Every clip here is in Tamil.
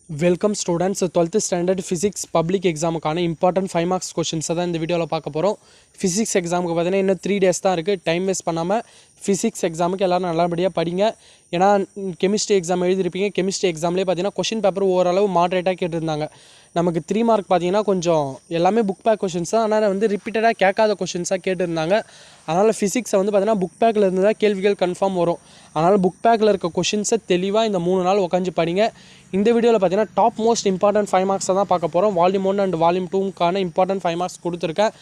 Welcome students 12th standard physics public எக்ஸாமுக்கான இம்பார்ட்டன்ட் 5 மார்க்ஸ் கொஷின்ஸை தான் இந்த வீடியோவில் பார்க்க போகிறோம். ஃபிசிக்ஸ் எக்ஸாமுக்கு பார்த்தீங்கன்னா இன்னும் 3 days தான் இருக்குது. டைம் வேஸ்ட் பண்ணாமல் ஃபிசிக்ஸ் எக்ஸாமுக்கு எல்லோரும் நல்லபடியாக படிங்க. ஏன்னா கெமிஸ்ட்ரி எக்ஸாம் எழுதிருப்பீங்க. கெமிஸ்ட்ரி எக்ஸாம்லேயே பார்த்தீங்கன்னா கொஷின் பேப்பர் ஓரளவு மாட்ரேட்டாக கேட்டிருந்தாங்க. நமக்கு 3 மார்க் பார்த்தீங்கன்னா கொஞ்சம் எல்லாமே புக் பேக் கொஷின்ஸ் தான். ஆனால் வந்து ரிப்பீட்டடாக கேட்காத கொஷின்ஸாக கேட்டிருந்தாங்க. அதனால் ஃபிசிக்ஸை வந்து பார்த்தீங்கன்னா புக் பேக்கில் இருந்து தான் கேள்விகள் கன்ஃபார்ம் வரும். அதனால் புக் பேக்கில் இருக்க கொஷின்ஸை தெளிவாக இந்த 3 நாள் உட்காந்து படிங்க. இந்த வீடியோவில் பார்த்தீங்கன்னா டாப் மோஸ்ட் இம்பார்ட்டன்ட் 5 மார்க்ஸை தான் பார்க்க போகிறோம். வால்யூம் 1 அண்ட் வால்யூம் 2க்கான இம்பார்ட்டன்ட் 5 மார்க்ஸ் கொடுத்துருக்கேன்.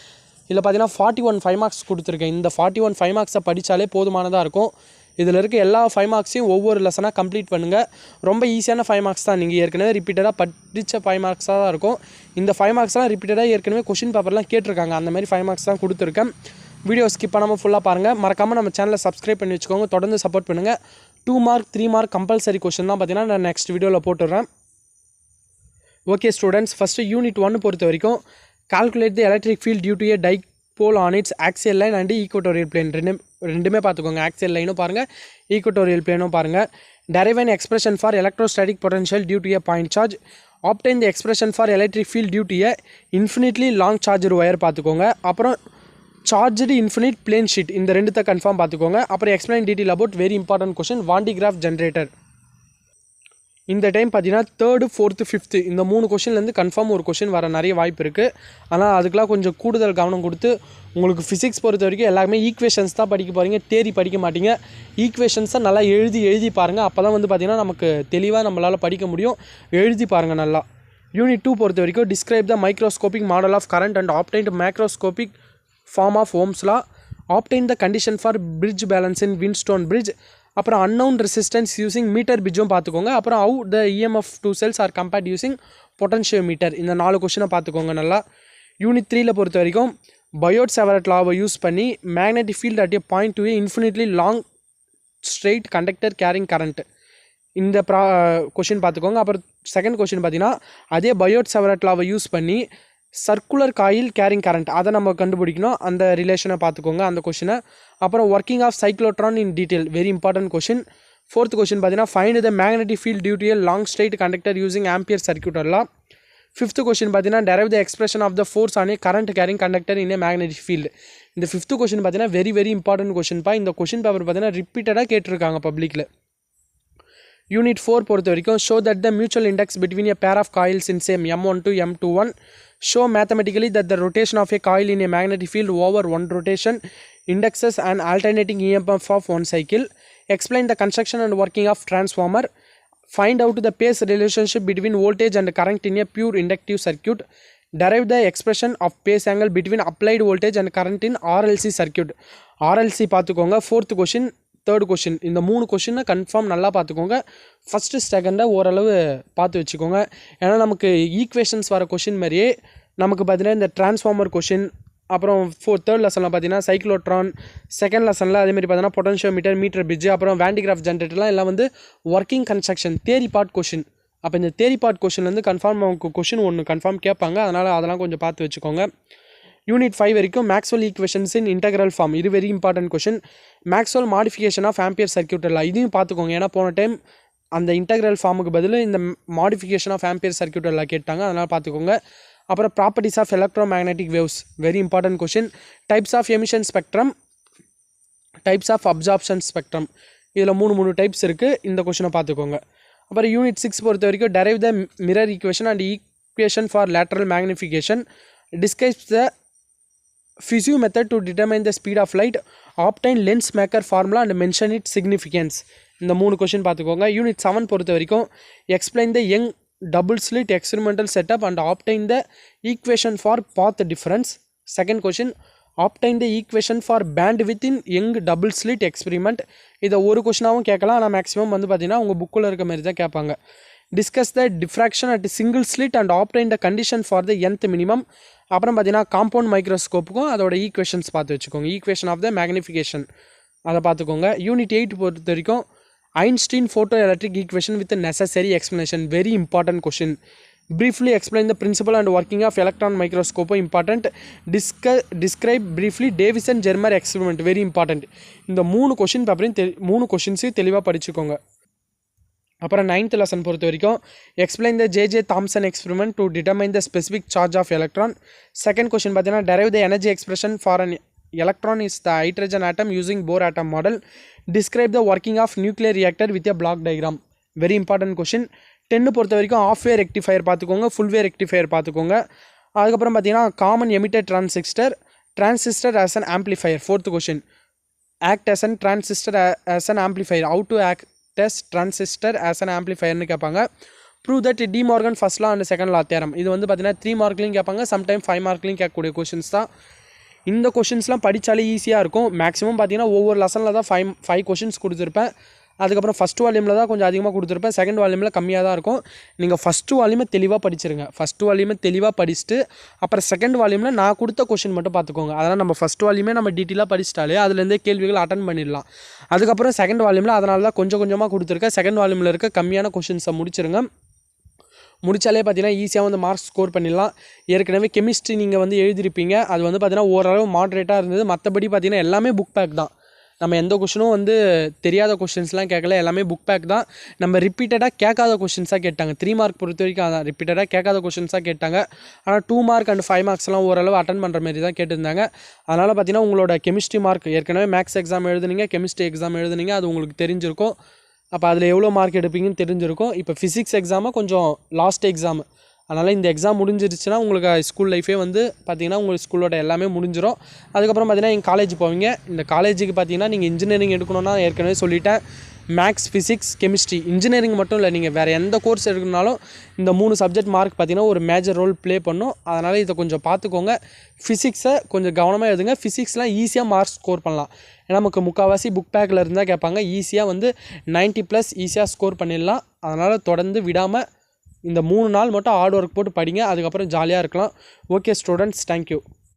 இதில் பார்த்தீங்கன்னா 41 5 மார்க்ஸ் கொடுத்துருக்கேன். இந்த 41 5 மார்க்ஸை படித்தாலே போதுமானதாக இருக்கும். இதில் இருக்க எல்லா 5 மார்க்ஸையும் ஒவ்வொரு லெசனாக கம்ப்ளீட் பண்ணுங்கள். ரொம்ப ஈஸியான 5 மார்க்ஸ் தான். நீங்கள் ஏற்கனவே ரிப்பீட்டடாக படித்த 5 மார்க்ஸாக தான் இருக்கும். இந்த 5 மார்க்ஸ்லாம் ரிப்பீட்டடாக ஏற்கனவே கொஷின் பேப்பர்லாம் கேட்டிருக்காங்க. அந்த மாதிரி 5 மார்க்ஸ் தான் கொடுத்துருக்கேன். வீடியோ ஸ்கிப் பண்ணாமல் ஃபுல்லாக பாருங்கள். மறக்காமல் நம்ம சேனலை சப்ஸ்கிரைப் பண்ணி வச்சுக்கோங்க. தொடர்ந்து சப்போர்ட் பண்ணுங்கள். 2 மார்க் 3 மார்க் கம்பல்சரி கொஷின் தான் பார்த்தீங்கன்னா நான் நெக்ஸ்ட் வீடியோவில் போட்டுடுறேன். ஓகே ஸ்டூடெண்ட்ஸ், ஃபஸ்ட்டு யூனிட் 1 பொறுத்த வரைக்கும் calculate the electric field due to a dipole on its axial line and equatorial plane. ரெண்டுமே பார்த்துக்கோங்க. ஆக்சியல் லைனும் பாருங்கள், ஈக்குவட்டோரியல் பிளேனும் பாருங்கள். Derive an expression for electrostatic potential due to a point charge. Obtain the expression for electric field due to a infinitely long charged wire பார்த்துக்கோங்க. அப்புறம் சார்ஜ்டு இன்ஃபினிட் பிளேன் ஷீட், இந்த ரெண்டுத்தை கன்ஃபார்ம் பார்த்துக்கோங்க. அப்புறம் explain detail about very important question Van de Graaff generator. இந்த டைம் பார்த்தீங்கன்னா 3rd 4th 5th இந்த 3 கொஷின்லேருந்து கன்ஃபார்ம் ஒரு கொஷின் வர நிறைய வாய்ப்பு இருக்குது. ஆனால் அதுக்கெலாம் கொஞ்சம் கூடுதல் கவனம் கொடுத்து உங்களுக்கு ஃபிசிக்ஸ் பொறுத்த வரைக்கும் எல்லாருமே ஈக்குவேஷன்ஸ் தான் படிக்க போகிறீங்க. தேரி படிக்க மாட்டீங்க. ஈக்குவேஷன்ஸை நல்லா எழுதி பாருங்கள். அப்போ தான் வந்து பார்த்திங்கன்னா நமக்கு தெளிவாக நம்மளால் படிக்க முடியும். எழுதி பாருங்கள் நல்லா. யூனிட் 2 பொறுத்த வரைக்கும் describe the microscopic model of current and obtained macroscopic form of Ohm's law. Obtain the condition for bridge balance in Wheatstone bridge. அப்புறம் அன்னவுன் ரெசிஸ்டன்ஸ் யூசிங் மீட்டர் பிரிட்ஜும் பார்த்துக்கோங்க. அப்புறம் how the EMF 2 cells are compared using potentiometer. இந்த 4 கொஷினை பார்த்துக்கோங்க நல்லா. யூனிட் 3ல பொறுத்த வரைக்கும் பயோட் செவரட் லாவை யூஸ் பண்ணி magnetic field at a point to a infinitely long straight conductor carrying current. இந்த கொஷின் பார்த்துக்கோங்க. அப்புறம் செகண்ட் கொஷின் பார்த்தீங்கன்னா அதே பயோட் செவரட் லாவை யூஸ் பண்ணி சர்க்குலர் காயில் கேரிங் கரண்ட், அதை நம்ம கண்டுபிடிக்கணும். அந்த ரிலேஷனை பார்த்துக்கோங்க அந்த கொஷினை. அப்புறம் working of cyclotron in detail, very important question. 4th question பார்த்தீங்கன்னா find the magnetic field due to a long straight conductor using Ampere circuit law. 5th question பார்த்தீங்கன்னா derive the expression of the force on a current carrying conductor in a magnetic field. இந்த 5th கொஷின் பார்த்தீங்கன்னா வெரி இம்பார்ட்டன்ட் கொஷின்ப்பா. இந்த கொஷின் பேப்பர் பார்த்தீங்கன்னா ரிப்பீட்டடாக கேட்டிருக்காங்க பப்ளிக்கில். யூனிட் 4 பொறுத்த வரைக்கும் show that the mutual index between a pair of coils in same M1 to M21. Show mathematically that the rotation of a coil in a magnetic field over one rotation indexes an alternating EMF of one cycle. Explain the construction and working of transformer. Find out the phase relationship between voltage and current in a pure inductive circuit. Derive the expression of phase angle between applied voltage and current in RLC circuit. RLC பார்த்துக்கோங்க. 4th கொஷின் 3rd கொஷின் இந்த 3 கொஷினை கன்ஃபார்ம் நல்லா பார்த்துக்கோங்க. ஃபஸ்ட்டு செகண்டை ஓரளவு பார்த்து வச்சுக்கோங்க. ஏன்னா நமக்கு ஈக்குவேஷன்ஸ் வர கொஷின் மாதிரியே நமக்கு பார்த்தீங்கன்னா இந்த டிரான்ஸ்ஃபார்மர் கொஷின், அப்புறம் 3rd லெசனில் பார்த்தீங்கன்னா சைக்ளோட்ரான், 2nd லெசனில் அதேமாதிரி பார்த்தீங்கன்னா பொட்டன்ஷியோமீட்டர், மீட்டர் பிரிட்ஜ், அப்புறம் வேண்டிகிராஃப் ஜென்ரேட்டர்லாம் எல்லாம் வந்து working construction theory part question. அப்போ இந்த தேரி பார்ட் கொஷின்லேருந்து கன்ஃபார்ம் நமக்கு கொஷின் ஒன்று கன்ஃபார்ம் கேட்பாங்க. அதனால் அதெல்லாம் கொஞ்சம் பார்த்து வச்சுக்கோங்க. யூனிட் 5 வரைக்கும் Maxwell equations in integral form, இது very important question. Maxwell modification of Ampere circuit எல்லாம் இதையும் பார்த்துக்கோங்க. ஏன்னா போன டைம் அந்த இன்டெக்ரல் ஃபார்முக்கு பதில் இந்த மாடிஃபிகேஷன் ஆஃப் ஆம்பியர் சர்க்யூட் எல்லாம் கேட்டாங்க. அதனால் பார்த்துக்கோங்க. அப்புறம் properties of electro magnetic waves, very important question. Types of emission spectrum, types of absorption spectrum, இதில் 3 டைப்ஸ் இருக்குது. இந்த கொஷினை பார்த்துக்கோங்க. அப்புறம் யூனிட் 6 பொறுத்த வரைக்கும் derive the mirror equation and equation for lateral magnification. Describes the Fizeau method to determine the speed of light. Obtain lens maker formula and mention its significance. இந்த 3 கொஷின் பார்த்துக்கோங்க. யூனிட் 7 பொறுத்த வரைக்கும் explain the Young double slit experimental setup and obtain the equation for path difference. Second question obtain the equation for band width in Young double slit experiment. இதை ஒரு கொஷினாகவும் கேட்கலாம். ஆனால் மேக்ஸிமம் வந்து பார்த்தீங்கன்னா உங்கள் புக்கில் இருக்க மாதிரி தான் கேட்பாங்க. Discuss the diffraction at single slit and obtain the condition for the nth minimum. அப்புறம் பார்த்தீங்கன்னா காம்பவுண்ட் மைக்ரோஸ்கோப்புக்கும் அதோட ஈக்குவேஷன்ஸ் பார்த்து வச்சுக்கோங்க. ஈக்குவேஷன் ஆஃப் த மேக்னிஃபிகேஷன் அதை பார்த்துக்கோங்க. யூனிட் 8 பொறுத்த வரைக்கும் Einstein photo electric equation with necessary explanation, very important question. Briefly explain the principle and working of electron microscope, important. Describe briefly Davison-Germer experiment, very important. இந்த 3 கொஷின் பேப்பரையும் 3 கொஷின்ஸையும் தெளிவாக படிச்சுக்கோங்க. அப்புறம் 9th லெசன் பொறுத்த வரைக்கும் explain the J Thomson experiment to determine the specific charge of electron. Second question பார்த்தீங்கன்னா derive the energy expression for an electron is the hydrogen atom using Bohr atom model. Describe the working of nuclear reactor with a block diagram. Very important question. 10 பொறுத்த வரைக்கும் ஆஃப் வே ரெக்டிஃபயர் பார்த்துக்கோங்க, ஃபுல் வே ரெக்டிஃபயர் பார்த்துக்கோங்க. அதுக்கப்புறம் பார்த்தீங்கன்னா common emitter transistor as an amplifier. 4th question act as an transistor as an amplifier. How to act as transistor as an ஆம்ப்ளிஃபயர்னு கேட்பாங்க. Prove that De Morgan first law and second law theorem. இது வந்து பார்த்தீங்கன்னா 3 மார்க்லையும் கேட்பாங்க, சம்டைம் 5 மார்க்லையும் கேட்கக்கூடிய கொஷின்ஸ் தான். இந்த கொஷின்ஸ்லாம் படித்தாலே ஈஸியாக இருக்கும். மேக்ஸிமம் பார்த்தீங்கன்னா ஒவ்வொரு லெசனில் தான் 5 கொஷின்ஸ் கொடுத்துருப்பேன். அதுக்கப்புறம் ஃபஸ்ட் வால்யூமில் தான் கொஞ்சம் அதிகமாக கொடுத்துருப்பேன், செகண்ட் வால்யூமில் கம்மியாக தான் இருக்கும். நீங்கள் ஃபஸ்ட்டு வால்யூமை தெளிவாக படிச்சிருங்க. ஃபஸ்ட்டு வால்யூமை தெளிவாக படிச்சுட்டு அப்புறம் செகண்ட் வால்யூமில் நான் கொடுத்த கொஷின் மட்டும் பார்த்துக்கோங்க. அதனால் நம்ம ஃபஸ்ட் வால்யூமே நம்ம டீட்டெயிலாக படிச்சிட்டாலே அதுலேருந்தே கேள்விகள் அட்டன் பண்ணிடலாம். அதுக்கப்புறம் செகண்ட் வால்யூமில் அதனால தான் கொஞ்சம் கொஞ்சமாக கொடுத்துருக்கேன். செகண்ட் வால்யூமில் இருக்க கம்மியான கொஷின்ஸை முடிச்சிருங்க. முடித்தாலே பார்த்தீங்கன்னா ஈஸியாக வந்து மார்க்ஸ் ஸ்கோர் பண்ணிடலாம். ஏற்கனவே கெமிஸ்ட்ரி நீங்கள் வந்து எழுதிருப்பீங்க, அது வந்து பார்த்தீங்கன்னா ஓரளவு மாட்ரேட்டாக இருந்தது. மற்றபடி பார்த்தீங்கன்னா எல்லாமே புக் பேக் தான். நம்ம எந்த கொஷினும் வந்து தெரியாத கொஷின்ஸ்லாம் கேட்கல, எல்லாமே புக் பேக் தான். நம்ம ரிப்பீட்டடாக கேட்காத கொஷின்ஸாக கேட்டாங்க. 3 மார்க் பொறுத்த வரைக்கும் அதான் ரிப்பீட்டடாக கேட்காத கொஷின்ஸாக கேட்டாங்க. ஆனால் 2 மார்க் அண்ட் 5 மார்க்ஸ்லாம் ஓரளவு அட்டன் பண்ணுற மாதிரி தான் கேட்டிருந்தாங்க. அதனால் பார்த்தீங்கன்னா உங்களோட கெமிஸ்ட்ரி மார்க் ஏற்கனவே மேக்ஸ் எக்ஸாம் எழுதுனீங்க, கெமிஸ்ட்ரி எக்ஸாம் எழுதுனீங்க, அது உங்களுக்கு தெரிஞ்சிருக்கும். அப்போ அதில் எவ்வளோ மார்க் எடுப்பீங்கன்னு தெரிஞ்சிருக்கும். இப்போ ஃபிசிக்ஸ் எக்ஸாமை கொஞ்சம் லாஸ்ட் எக்ஸாம், அதனால் இந்த எக்ஸாம் முடிஞ்சிருச்சுன்னா உங்களுக்கு ஸ்கூல் லைஃபே வந்து பார்த்திங்கன்னா உங்களுக்கு ஸ்கூலோட எல்லாமே முடிஞ்சிடும். அதுக்கப்புறம் பார்த்திங்கன்னா நீங்கள் காலேஜ் போவீங்க. இந்த காலேஜுக்கு பார்த்திங்கன்னா நீங்கள் இன்ஜினியரிங் எடுக்கணும்னா ஏற்கனவே சொல்லிட்டேன், மேக்ஸ் ஃபிசிக்ஸ் கெமிஸ்ட்ரி. இன்ஜினியரிங் மட்டும் இல்லை, நீங்கள் வேறு எந்த கோர்ஸ் எடுக்கணுனாலும் இந்த 3 சப்ஜெக்ட் மார்க் பார்த்திங்கன்னா ஒரு மேஜர் ரோல் ப்ளே பண்ணும். அதனால் இதை கொஞ்சம் பார்த்துக்கோங்க. ஃபிசிக்ஸை கொஞ்சம் கவனமாக எழுதுங்க. ஃபிசிக்ஸ்லாம் ஈஸியாக மார்க்ஸ் ஸ்கோர் பண்ணலாம். ஏன்னா நமக்கு முக்கால்வாசி புக் பேக்கில் இருந்தால் கேட்பாங்க. ஈஸியாக வந்து 90+ ஈஸியாக ஸ்கோர் பண்ணிடலாம். அதனால் தொடர்ந்து விடாமல் இந்த 3 நாள் மட்டும் ஹார்ட் ஒர்க் போட்டு படிங்க. அதுக்கப்புறம் ஜாலியாக இருக்கலாம். Okay students, thank you.